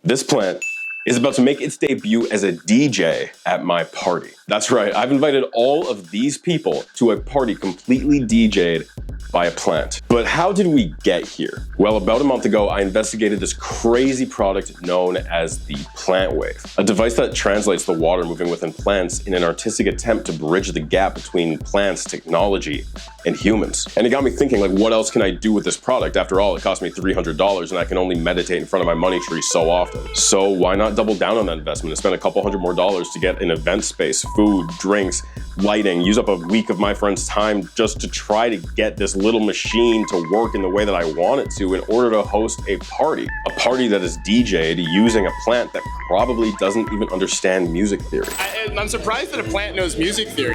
This plant is about to make its debut as a DJ at my party. That's right, I've invited all of these people to a party completely DJ'd by a plant. But how did we get here? Well, about a month ago, I investigated this crazy product known as the plant wave, a device that translates the water moving within plants in an artistic attempt to bridge the gap between plants, technology, and humans. And it got me thinking, like, what else can I do with this product? After all, it cost me $300 and I can only meditate in front of my money tree so often. So why not double down on that investment and spend a couple $100 more to get an event space, food, drinks, lighting, use up a week of my friend's time just to try to get this little machine to work in the way that I want it to in order to host a party that is DJ'd using a plant that probably doesn't even understand music theory. I'm surprised that a plant knows music theory.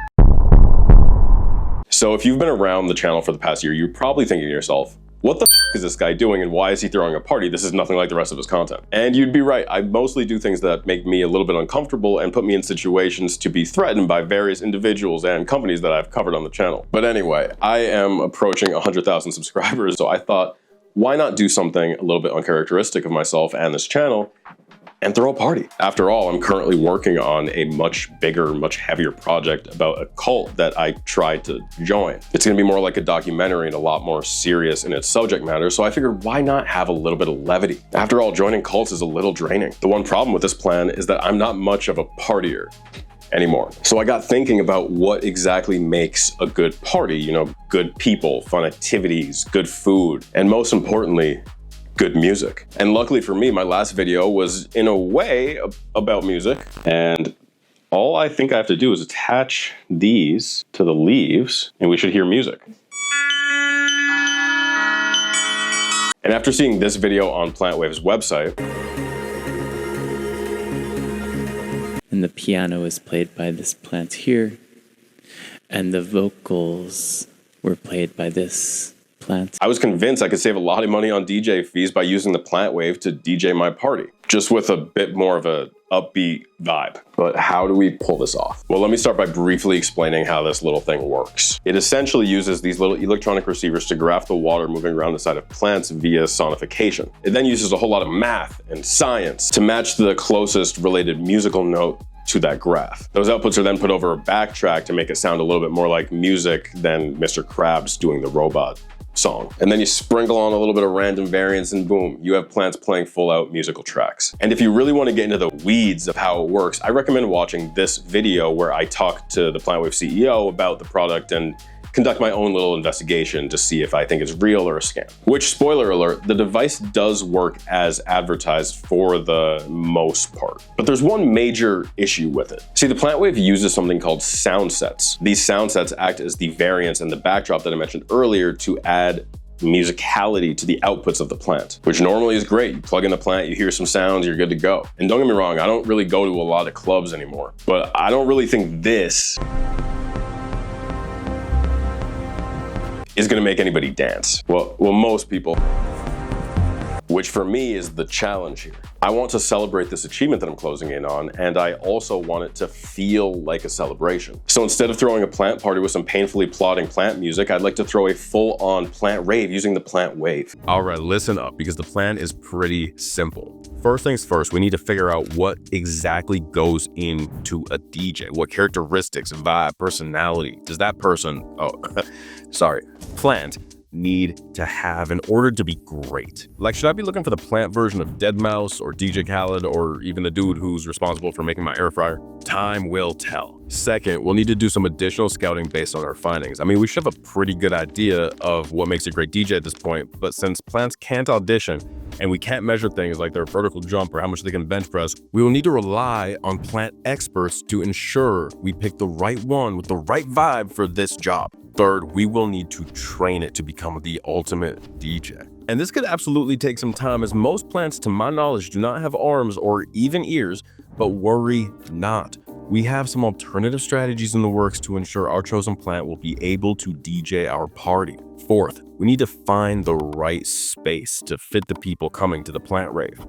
So if you've been around the channel for the past year, you're probably thinking to yourself, what the f is this guy doing and why is he throwing a party? This is nothing like the rest of his content. And you'd be right, I mostly do things that make me a little bit uncomfortable and put me in situations to be threatened by various individuals and companies that I've covered on the channel. But anyway, I am approaching 100,000 subscribers, so I thought, why not do something a little bit uncharacteristic of myself and this channel and throw a party? After all, I'm currently working on a much bigger, much heavier project about a cult that I tried to join. It's gonna be more like a documentary and a lot more serious in its subject matter, so I figured why not have a little bit of levity? After all, joining cults is a little draining. The one problem with this plan is that I'm not much of a partier anymore. So I got thinking about what exactly makes a good party, you know, good people, fun activities, good food, and most importantly, good music. And luckily for me, my last video was in a way about music, and all I think I have to do is attach these to the leaves and we should hear music. And after seeing this video on PlantWave's website, and the piano is played by this plant here, and the vocals were played by this plant. I was convinced I could save a lot of money on DJ fees by using the plant wave to DJ my party, just with a bit more of a upbeat vibe. But how do we pull this off? Well, let me start by briefly explaining how this little thing works. It essentially uses these little electronic receivers to graph the water moving around inside of plants via sonification. It then uses a whole lot of math and science to match the closest related musical note to that graph. Those outputs are then put over a backtrack to make it sound a little bit more like music than Mr. Krabs doing the robot song. And then you sprinkle on a little bit of random variance and boom, you have plants playing full out musical tracks. And if you really want to get into the weeds of how it works, I recommend watching this video where I talk to the PlantWave CEO about the product and conduct my own little investigation to see if I think it's real or a scam. Which, spoiler alert, the device does work as advertised for the most part. But there's one major issue with it. See, the PlantWave uses something called sound sets. These sound sets act as the variance and the backdrop that I mentioned earlier to add musicality to the outputs of the plant, which normally is great. You plug in the plant, you hear some sounds, you're good to go. And don't get me wrong, I don't really go to a lot of clubs anymore, but I don't really think this is gonna make anybody dance. Well, most people, which for me is the challenge here. I want to celebrate this achievement that I'm closing in on, and I also want it to feel like a celebration. So instead of throwing a plant party with some painfully plodding plant music, I'd like to throw a full-on plant rave using the plant wave. All right, listen up, because the plan is pretty simple. First things first, we need to figure out what exactly goes into a DJ. What characteristics, vibe, personality does that person, plant need to have in order to be great? Like, should I be looking for the plant version of Deadmau5 or DJ Khaled or even the dude who's responsible for making my air fryer? Time will tell. Second, we'll need to do some additional scouting based on our findings. I mean, we should have a pretty good idea of what makes a great DJ at this point, but since plants can't audition and we can't measure things like their vertical jump or how much they can bench press, we will need to rely on plant experts to ensure we pick the right one with the right vibe for this job. Third, we will need to train it to become the ultimate DJ. And this could absolutely take some time, as most plants, to my knowledge, do not have arms or even ears, but worry not. We have some alternative strategies in the works to ensure our chosen plant will be able to DJ our party. Fourth, we need to find the right space to fit the people coming to the plant rave,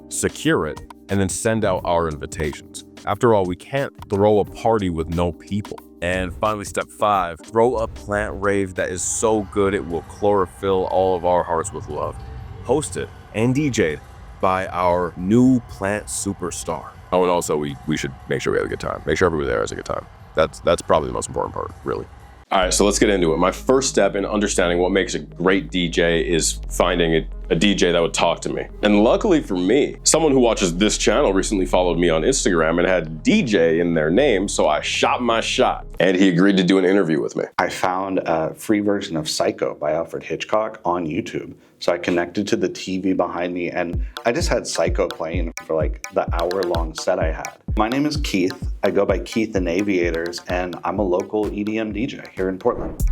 secure it, and then send out our invitations. After all, we can't throw a party with no people. And finally, step 5, throw a plant rave that is so good it will chlorophyll all of our hearts with love. Hosted and DJ'd by our new plant superstar. Oh, and also we should make sure we have a good time. Make sure everybody there has a good time. That's probably the most important part, really. All right, so let's get into it. My first step in understanding what makes a great DJ is finding a DJ that would talk to me. And luckily for me, someone who watches this channel recently followed me on Instagram and had DJ in their name, so I shot my shot. And he agreed to do an interview with me. I found a free version of Psycho by Alfred Hitchcock on YouTube. So I connected to the TV behind me and I just had Psycho playing for like the hour-long set I had. My name is Keith. I go by Keith and Aviators and I'm a local EDM DJ here in Portland.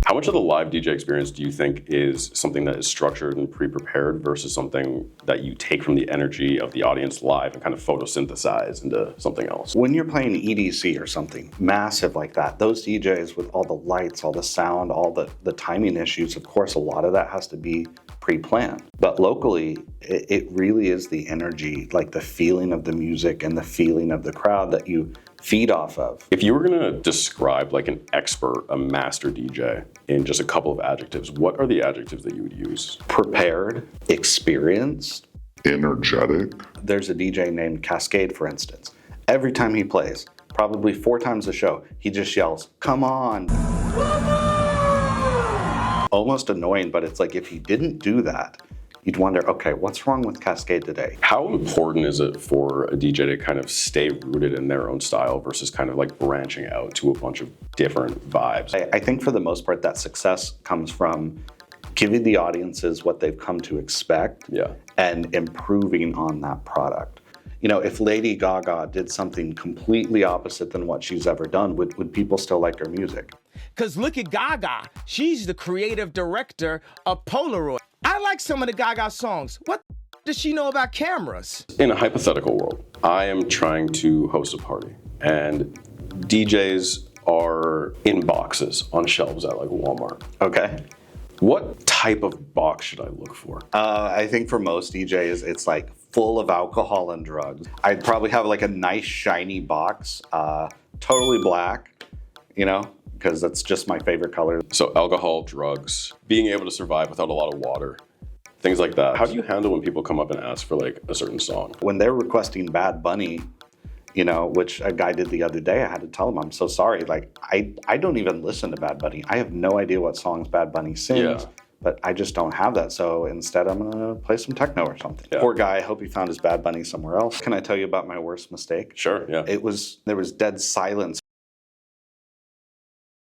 How much of the live DJ experience do you think is something that is structured and pre-prepared versus something that you take from the energy of the audience live and kind of photosynthesize into something else? When you're playing EDC or something massive like that, those DJs with all the lights, all the sound, all the timing issues, of course, a lot of that has to be pre-planned. But locally, it really is the energy, like the feeling of the music and the feeling of the crowd that you feed off of. If you were gonna describe like an expert, a master DJ in just a couple of adjectives, what are the adjectives that you would use? Prepared, experienced, energetic. There's a DJ named Cascade, for instance. Every time he plays, probably 4 times a show, he just yells, "Come on!" Almost annoying, but it's like if he didn't do that, you'd wonder, okay, what's wrong with Cascade today? How important is it for a DJ to kind of stay rooted in their own style versus kind of like branching out to a bunch of different vibes? I think for the most part, that success comes from giving the audiences what they've come to expect and improving on that product. You know, if Lady Gaga did something completely opposite than what she's ever done, would people still like her music? Because look at Gaga. She's the creative director of Polaroid. I like some of the Gaga songs. What does she know about cameras? In a hypothetical world, I am trying to host a party and DJs are in boxes on shelves at like Walmart. Okay. What type of box should I look for? I think for most DJs, it's like full of alcohol and drugs. I'd probably have like a nice shiny box, totally black, you know, because that's just my favorite color. So alcohol, drugs, being able to survive without a lot of water, things like that. How do you handle when people come up and ask for like a certain song? When they're requesting Bad Bunny, you know, which a guy did the other day, I had to tell him, I'm so sorry. Like, I don't even listen to Bad Bunny. I have no idea what songs Bad Bunny sings, but I just don't have that. So instead, I'm gonna play some techno or something. Yeah. Poor guy, I hope he found his Bad Bunny somewhere else. Can I tell you about my worst mistake? Sure, yeah. There was dead silence.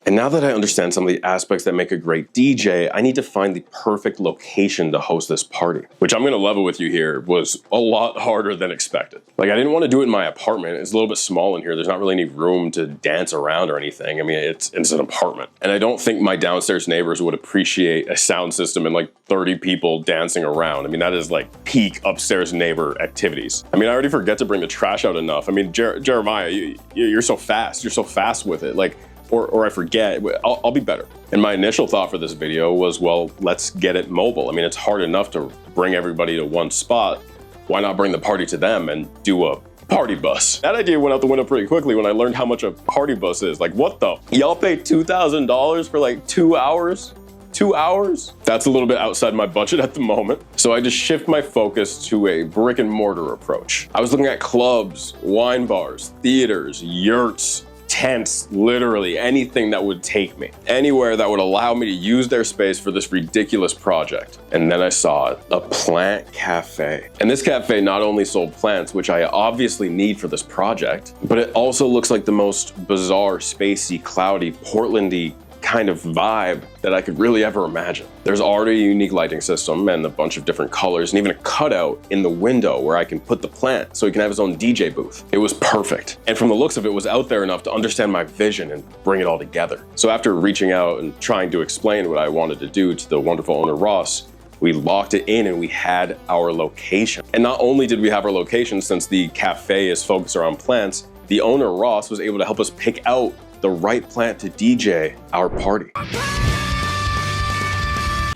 And now that I understand some of the aspects that make a great DJ, I need to find the perfect location to host this party, which I'm gonna level with you here was a lot harder than expected. Like I didn't want to do it in my apartment. It's a little bit small in here. There's not really any room to dance around or anything. I mean, it's an apartment. And I don't think my downstairs neighbors would appreciate a sound system and like 30 people dancing around. I mean, that is like peak upstairs neighbor activities. I mean, I already forget to bring the trash out enough. I mean, Jeremiah, you're so fast. You're so fast with it. Like, or I forget, I'll be better. And my initial thought for this video was, well, let's get it mobile. I mean, it's hard enough to bring everybody to one spot. Why not bring the party to them and do a party bus? That idea went out the window pretty quickly when I learned how much a party bus is. Like, what the? Y'all pay $2,000 for like 2 hours? 2 hours? That's a little bit outside my budget at the moment. So I just shift my focus to a brick and mortar approach. I was looking at clubs, wine bars, theaters, yurts, tents, literally anything that would take me, anywhere that would allow me to use their space for this ridiculous project. And then I saw it, a plant cafe. And this cafe not only sold plants, which I obviously need for this project, but it also looks like the most bizarre, spacey, cloudy, Portlandy kind of vibe that I could really ever imagine. There's already a unique lighting system and a bunch of different colors and even a cutout in the window where I can put the plant so he can have his own DJ booth. It was perfect. And from the looks of it, was out there enough to understand my vision and bring it all together. So after reaching out and trying to explain what I wanted to do to the wonderful owner, Ross, we locked it in and we had our location. And not only did we have our location, since the cafe is focused around plants, the owner, Ross, was able to help us pick out the right plant to DJ our party.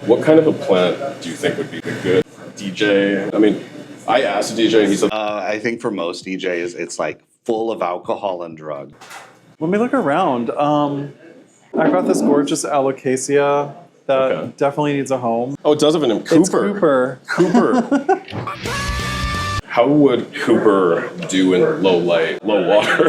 What kind of a plant do you think would be a good DJ? I mean, I asked the DJ and he said, I think for most DJs, it's like full of alcohol and drugs. When we look around, I've got this gorgeous alocasia that definitely needs a home. Oh, it does have a name. Cooper. It's Cooper. Cooper. How would Cooper do in low light, low water?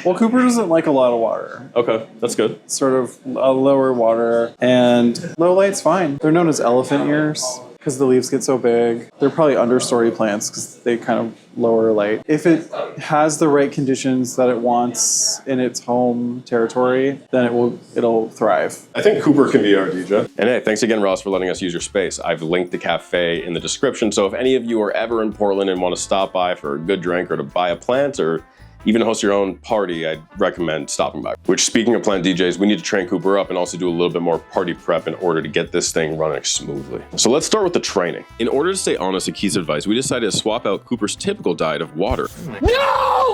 Well, Cooper doesn't like a lot of water. Okay, that's good. Sort of a lower water, and low light's fine. They're known as elephant ears because the leaves get so big. They're probably understory plants because they kind of lower light. If it has the right conditions that it wants in its home territory, then it'll thrive. I think Cooper can be our DJ. And hey, thanks again, Ross, for letting us use your space. I've linked the cafe in the description, so if any of you are ever in Portland and want to stop by for a good drink or to buy a plant or even host your own party, I'd recommend stopping by. Which, speaking of plant DJs, we need to train Cooper up and also do a little bit more party prep in order to get this thing running smoothly. So let's start with the training. In order to stay honest to Keith's advice, we decided to swap out Cooper's typical diet of water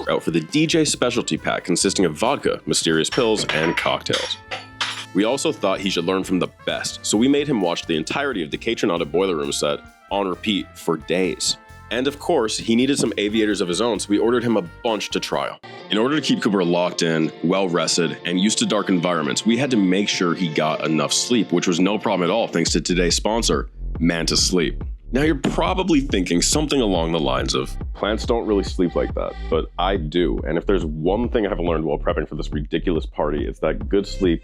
out for the DJ specialty pack consisting of vodka, mysterious pills, and cocktails. We also thought he should learn from the best, so we made him watch the entirety of the Kaytranada Boiler Room set on repeat for days. And of course, he needed some aviators of his own, so we ordered him a bunch to trial. In order to keep Cooper locked in, well-rested, and used to dark environments, we had to make sure he got enough sleep, which was no problem at all thanks to today's sponsor, Manta Sleep. Now you're probably thinking something along the lines of, plants don't really sleep like that, but I do. And if there's one thing I've learned while prepping for this ridiculous party, it's that good sleep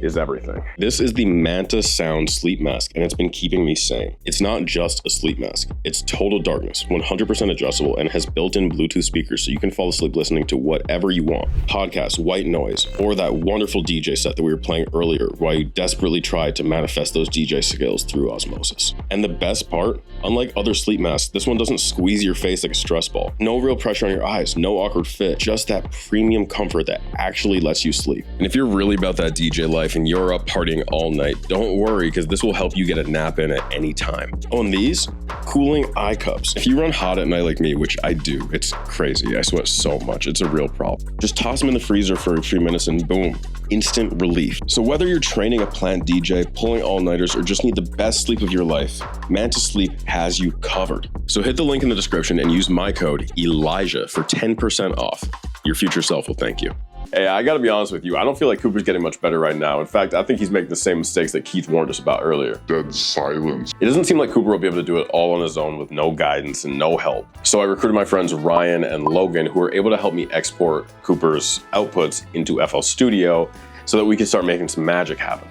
is everything. This is the Manta Sound sleep mask, and it's been keeping me sane. It's not just a sleep mask. It's total darkness, 100% adjustable, and has built-in Bluetooth speakers so you can fall asleep listening to whatever you want. Podcasts, white noise, or that wonderful DJ set that we were playing earlier while you desperately tried to manifest those DJ skills through osmosis. And the best part, unlike other sleep masks, this one doesn't squeeze your face like a stress ball. No real pressure on your eyes, no awkward fit, just that premium comfort that actually lets you sleep. And if you're really about that DJ life and you're up partying all night, don't worry, because this will help you get a nap in at any time. Oh, and these cooling eye cups. If you run hot at night like me, which I do, it's crazy. I sweat so much. It's a real problem. Just toss them in the freezer for a few minutes and boom, instant relief. So whether you're training a plant DJ, pulling all-nighters, or just need the best sleep of your life, Manta Sleep has you covered. So hit the link in the description and use my code ELIJAH for 10% off. Your future self will thank you. Hey, I gotta be honest with you, I don't feel like Cooper's getting much better right now. In fact, I think he's making the same mistakes that Keith warned us about earlier. Dead silence. It doesn't seem like Cooper will be able to do it all on his own with no guidance and no help. So I recruited my friends Ryan and Logan, who were able to help me export Cooper's outputs into FL Studio so that we could start making some magic happen.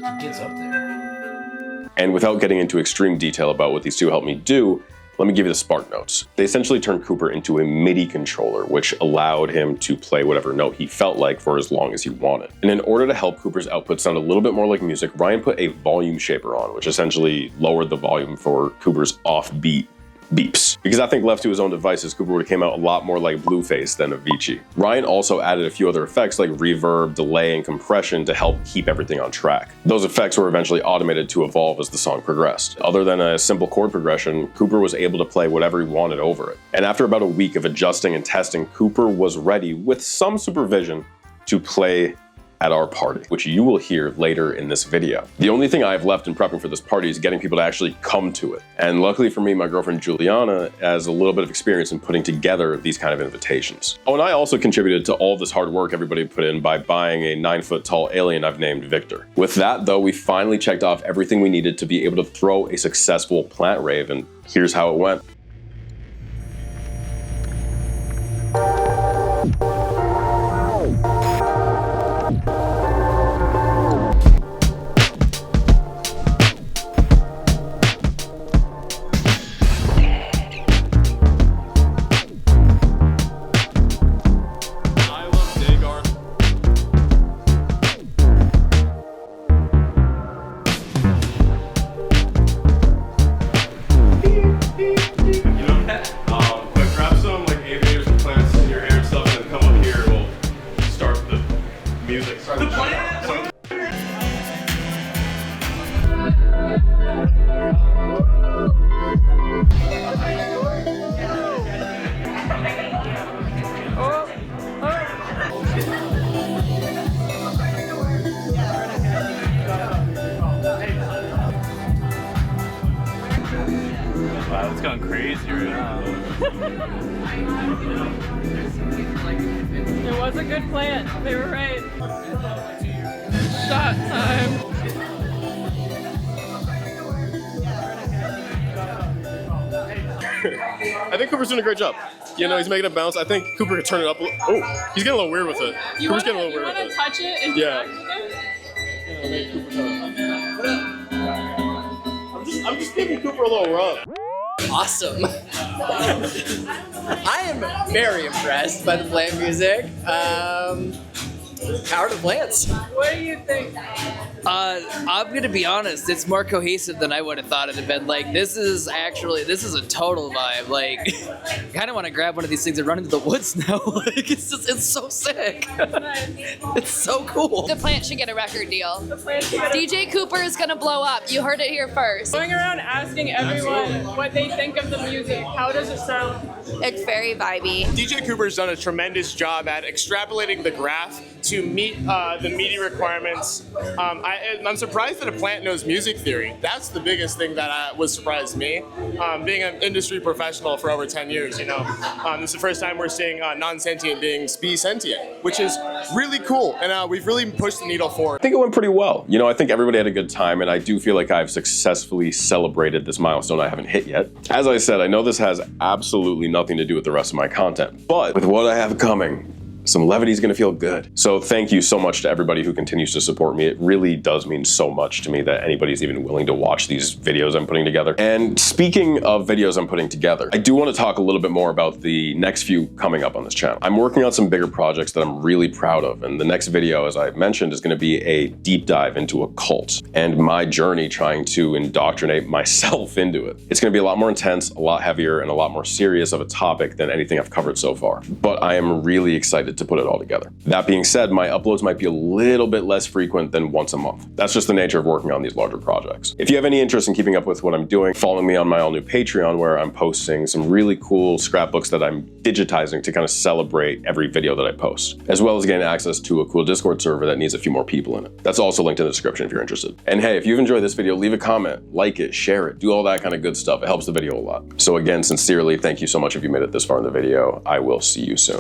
Like he gets up there. And without getting into extreme detail about what these two helped me do, let me give you the spark notes. They essentially turned Cooper into a MIDI controller, which allowed him to play whatever note he felt like for as long as he wanted. And in order to help Cooper's output sound a little bit more like music, Ryan put a volume shaper on, which essentially lowered the volume for Cooper's offbeat beeps. Because I think left to his own devices, Cooper would have came out a lot more like Blueface than Avicii. Ryan also added a few other effects like reverb, delay, and compression to help keep everything on track. Those effects were eventually automated to evolve as the song progressed. Other than a simple chord progression, Cooper was able to play whatever he wanted over it. And after about a week of adjusting and testing, Cooper was ready, with some supervision, to play at our party, which you will hear later in this video. The only thing I have left in prepping for this party is getting people to actually come to it. And luckily for me, my girlfriend Juliana has a little bit of experience in putting together these kind of invitations. Oh, and I also contributed to all this hard work everybody put in by buying a 9-foot tall alien I've named Victor. With that though, we finally checked off everything we needed to be able to throw a successful plant rave, and here's how it went. Wow, it's gone crazy right now. It was a good plan. They were right. Shot time. I think Cooper's doing a great job. You know, he's making it bounce. I think Cooper could turn it up. Oh, he's getting a little weird with it. Cooper's getting a little weird with it. Touch it and yeah. I'm just giving Cooper a little rub. Awesome. I am very impressed by the plant music. Power to plants. what do you think? I'm gonna be honest, it's more cohesive than I would have thought it'd have been. Like, this is a total vibe. Like, I kind of want to grab one of these things and run into the woods now. Like, it's so sick. It's so cool. The plant should get a record deal. DJ Cooper is gonna blow up. You heard it here first. Going around asking everyone what they think of the music. How does it sound? It's very vibey. DJ Cooper's done a tremendous job at extrapolating the graph to meet the MIDI requirements. I'm surprised that a plant knows music theory. That's the biggest thing that was surprised me. Being an industry professional for over 10 years, you know, this is the first time we're seeing non-sentient beings be sentient, which is really cool. And we've really pushed the needle forward. I think it went pretty well. You know, I think everybody had a good time, and I do feel like I've successfully celebrated this milestone I haven't hit yet. As I said, I know this has absolutely nothing to do with the rest of my content, but with what I have coming, some levity is going to feel good. So thank you so much to everybody who continues to support me. It really does mean so much to me that anybody's even willing to watch these videos I'm putting together. And speaking of videos I'm putting together, I do want to talk a little bit more about the next few coming up on this channel. I'm working on some bigger projects that I'm really proud of. And the next video, as I mentioned, is going to be a deep dive into a cult and my journey trying to indoctrinate myself into it. It's going to be a lot more intense, a lot heavier, and a lot more serious of a topic than anything I've covered so far. But I am really excited to put it all together. That being said, my uploads might be a little bit less frequent than once a month. That's just the nature of working on these larger projects. If you have any interest in keeping up with what I'm doing, follow me on my all new Patreon, where I'm posting some really cool scrapbooks that I'm digitizing to kind of celebrate every video that I post, as well as getting access to a cool Discord server that needs a few more people in it. That's also linked in the description if you're interested. And hey, if you've enjoyed this video, leave a comment, like it, share it, do all that kind of good stuff. It helps the video a lot. So again, sincerely, thank you so much if you made it this far in the video. I will see you soon.